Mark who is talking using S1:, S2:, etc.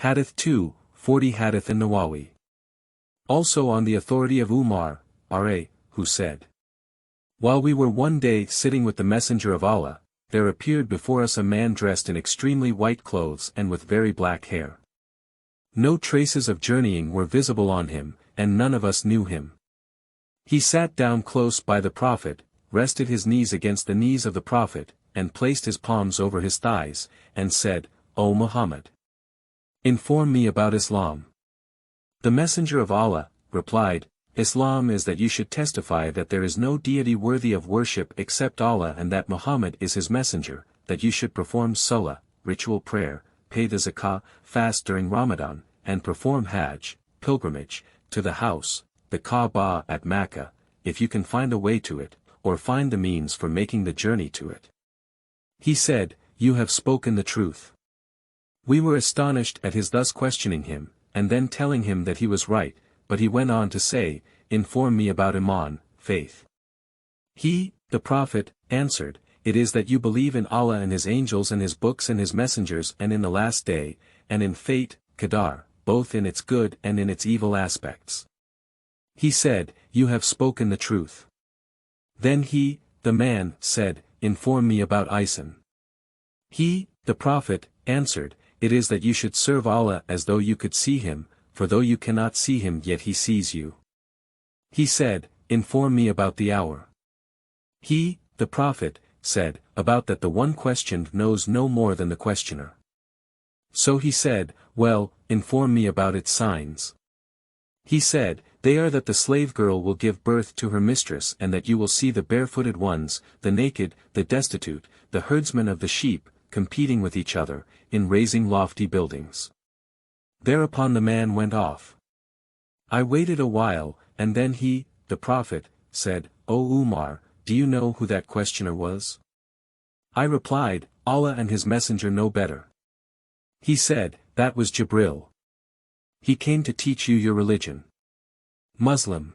S1: Hadith 2, 40 Hadith al-nawawi. Also on the authority of Umar, R.A., who said, while we were one day sitting with the Messenger of Allah, there appeared before us a man dressed in extremely white clothes and with very black hair. No traces of journeying were visible on him, and none of us knew him. He sat down close by the Prophet, rested his knees against the knees of the Prophet, and placed his palms over his thighs, and said, O Muhammad! Inform me about Islam. The Messenger of Allah replied, Islam is that you should testify that there is no deity worthy of worship except Allah and that Muhammad is his messenger, that you should perform salah, ritual prayer, pay the zakah, fast during Ramadan, and perform hajj, pilgrimage, to the house, the Kaaba at Mecca, if you can find a way to it, or find the means for making the journey to it. He said, You have spoken the truth. We were astonished at his thus questioning him, and then telling him that he was right, but he went on to say, Inform me about Iman, faith. He, the Prophet, answered, It is that you believe in Allah and His angels and His books and His messengers and in the last day, and in fate, Qadar, both in its good and in its evil aspects. He said, You have spoken the truth. Then he, the man, said, Inform me about Ihsan. He, the Prophet, answered, It is that you should serve Allah as though you could see Him, for though you cannot see Him yet He sees you. He said, Inform me about the hour. He, the Prophet, said, About that the one questioned knows no more than the questioner. So he said, Well, inform me about its signs. He said, They are that the slave girl will give birth to her mistress and that you will see the barefooted ones, the naked, the destitute, the herdsmen of the sheep, competing with each other, in raising lofty buildings. Thereupon the man went off. I waited a while, and then he, the Prophet, said, O Umar, do you know who that questioner was? I replied, Allah and His Messenger know better. He said, That was Jibril. He came to teach you your religion. Muslim.